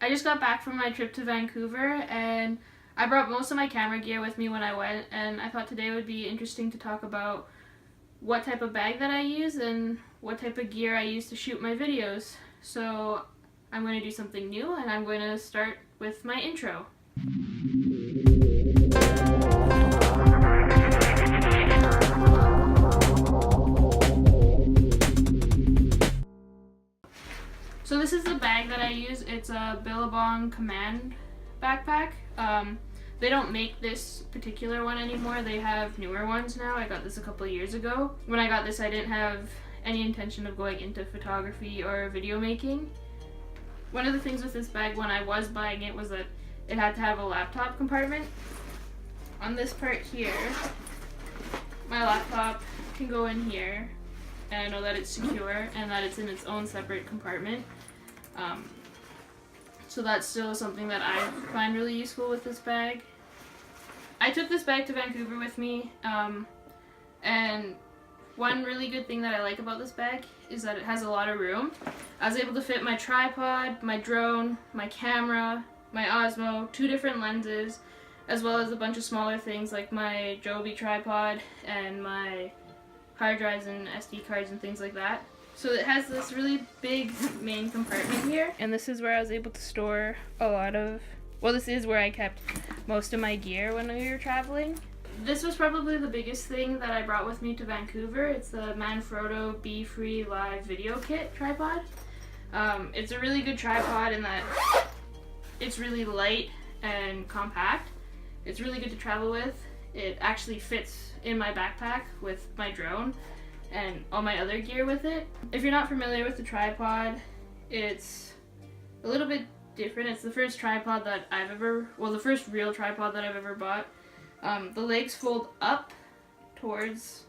I just got back from my trip to Vancouver and I brought most of my camera gear with me when I went, and I thought today would be interesting to talk about what type of bag that I use and what type of gear I use to shoot my videos. So I'm going to do something new and I'm going to start with my intro. So this is the bag that I use. It's a Billabong Command backpack. They don't make this particular one anymore. They have newer ones now. I got this a couple of years ago. When I got this, I didn't have any intention of going into photography or video making. One of the things with this bag when I was buying it was that it had to have a laptop compartment. On this part here, my laptop can go in here, and I know that it's secure and that it's in its own separate compartment. So that's still something that I find really useful with this bag. I took this bag to Vancouver with me, and one really good thing that I like about this bag is that it has a lot of room. I was able to fit my tripod, my drone, my camera, my Osmo, 2 different lenses, as well as a bunch of smaller things like my Joby tripod and my hard drives and SD cards and things like that. So it has this really big main compartment here, and this is where I was able to store a lot of, well, this is where I kept most of my gear when we were traveling. This was probably the biggest thing that I brought with me to Vancouver. It's the Manfrotto Be Free Live Video Kit tripod. It's a really good tripod in that it's really light and compact. It's really good to travel with. It actually fits in my backpack with my drone and all my other gear with it. If you're not familiar with the tripod, it's a little bit different. It's the first tripod that I've ever, well, the first real tripod that I've ever bought. The legs fold up towards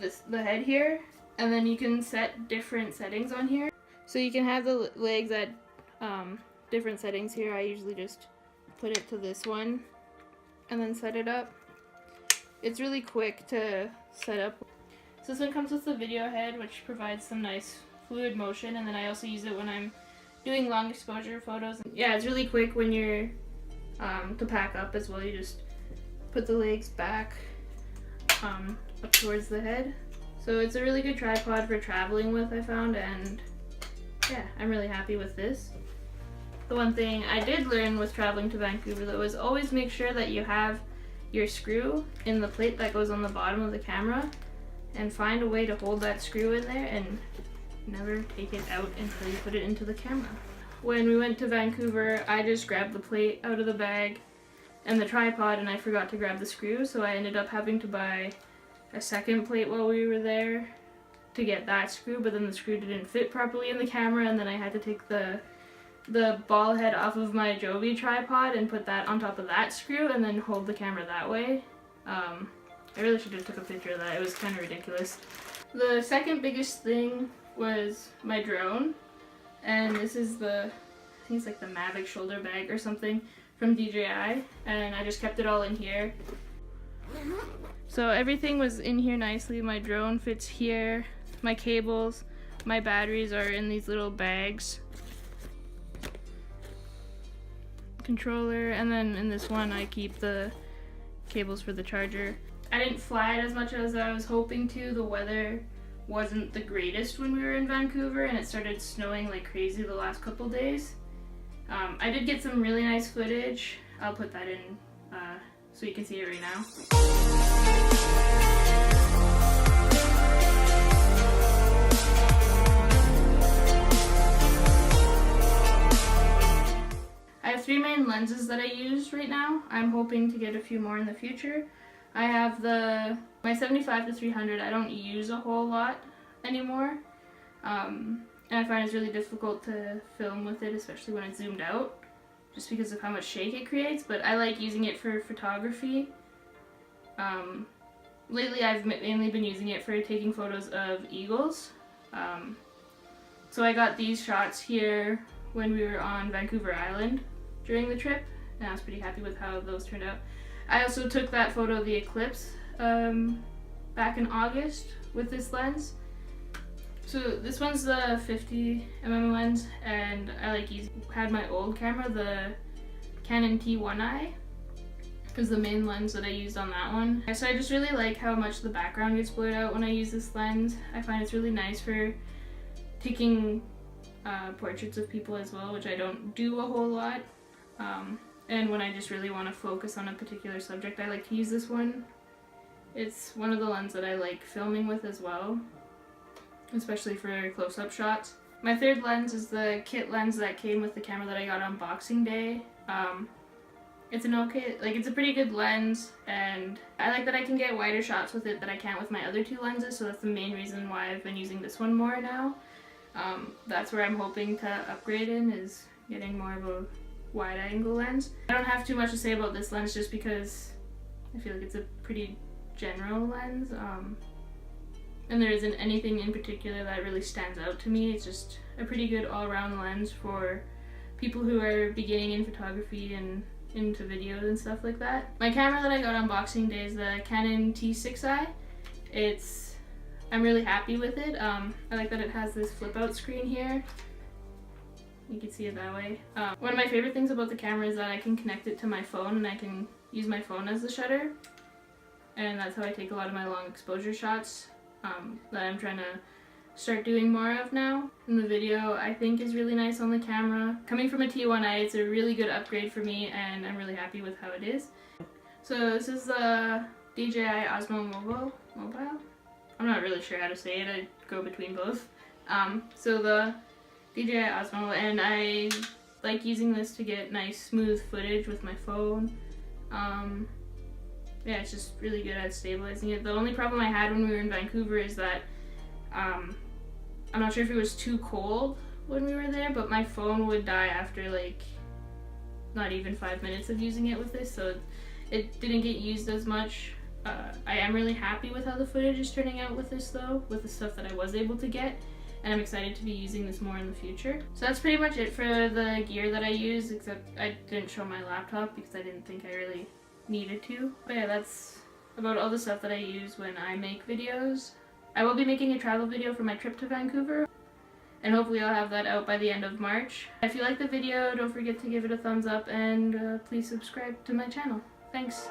the head here, and then you can set different settings on here. So you can have the legs at different settings here. I usually just put it to this one and then set it up. It's really quick to set up. So this one comes with the video head, which provides some nice fluid motion, and then I also use it when I'm doing long exposure photos. Yeah, it's really quick when you're to pack up as well. You just put the legs back up towards the head. So it's a really good tripod for traveling with, I found, and yeah, I'm really happy with this. The one thing I did learn with traveling to Vancouver though is always make sure that you have your screw in the plate that goes on the bottom of the camera, and find a way to hold that screw in there and never take it out until you put it into the camera. When we went to Vancouver, I just grabbed the plate out of the bag and the tripod, and I forgot to grab the screw, so I ended up having to buy a second plate while we were there to get that screw, but then the screw didn't fit properly in the camera, and then I had to take the ball head off of my Joby tripod and put that on top of that screw and then hold the camera that way. I really should have took a picture of that. It was kind of ridiculous. The second biggest thing was my drone, and this is the, I think it's like the Mavic shoulder bag or something from DJI, and I just kept it all in here. So everything was in here nicely. My drone fits here, my cables, my batteries are in these little bags, controller, and then in this one I keep the cables for the charger. I didn't fly it as much as I was hoping to. The weather wasn't the greatest when we were in Vancouver, and it started snowing like crazy the last couple days. I did get some really nice footage. I'll put that in so you can see it right now. I have 3 main lenses that I use right now. I'm hoping to get a few more in the future. I have my 75-300. I don't use a whole lot anymore, and I find it's really difficult to film with it, especially when it's zoomed out, just because of how much shake it creates, but I like using it for photography. Lately I've mainly been using it for taking photos of eagles. So I got these shots here when we were on Vancouver Island during the trip, and I was pretty happy with how those turned out. I also took that photo of the eclipse back in August with this lens. So this one's the 50mm lens, and I had my old camera, the Canon T1i, is the main lens that I used on that one. So I just really like how much the background gets blurred out when I use this lens. I find it's really nice for taking portraits of people as well, which I don't do a whole lot. And when I just really want to focus on a particular subject, I like to use this one. It's one of the lenses that I like filming with as well, especially for close-up shots. My third lens is the kit lens that came with the camera that I got on Boxing Day. It's it's a pretty good lens, and I like that I can get wider shots with it that I can't with my other two lenses, so that's the main reason why I've been using this one more now. That's where I'm hoping to upgrade in, is getting more of a wide angle lens. I don't have too much to say about this lens just because I feel like it's a pretty general lens, and there isn't anything in particular that really stands out to me. It's just a pretty good all-around lens for people who are beginning in photography and into videos and stuff like that. My camera that I got on Boxing Day is the Canon T6i. I'm really happy with it. I like that it has this flip out screen here. You can see it that way. One of my favorite things about the camera is that I can connect it to my phone, and I can use my phone as the shutter. And that's how I take a lot of my long exposure shots that I'm trying to start doing more of now. And the video, I think, is really nice on the camera. Coming from a T1i, it's a really good upgrade for me, and I'm really happy with how it is. So this is the DJI Osmo Mobile. I'm not really sure how to say it. I go between both. So the DJI Osmo, and I like using this to get nice smooth footage with my phone. Yeah, it's just really good at stabilizing it. The only problem I had when we were in Vancouver is that I'm not sure if it was too cold when we were there, but my phone would die after like not even 5 minutes of using it with this, so it didn't get used as much. I am really happy with how the footage is turning out with this though, with the stuff that I was able to get, and I'm excited to be using this more in the future. So that's pretty much it for the gear that I use, except I didn't show my laptop because I didn't think I really needed to. But yeah, that's about all the stuff that I use when I make videos. I will be making a travel video for my trip to Vancouver, and hopefully I'll have that out by the end of March. If you like the video, don't forget to give it a thumbs up, and please subscribe to my channel. Thanks!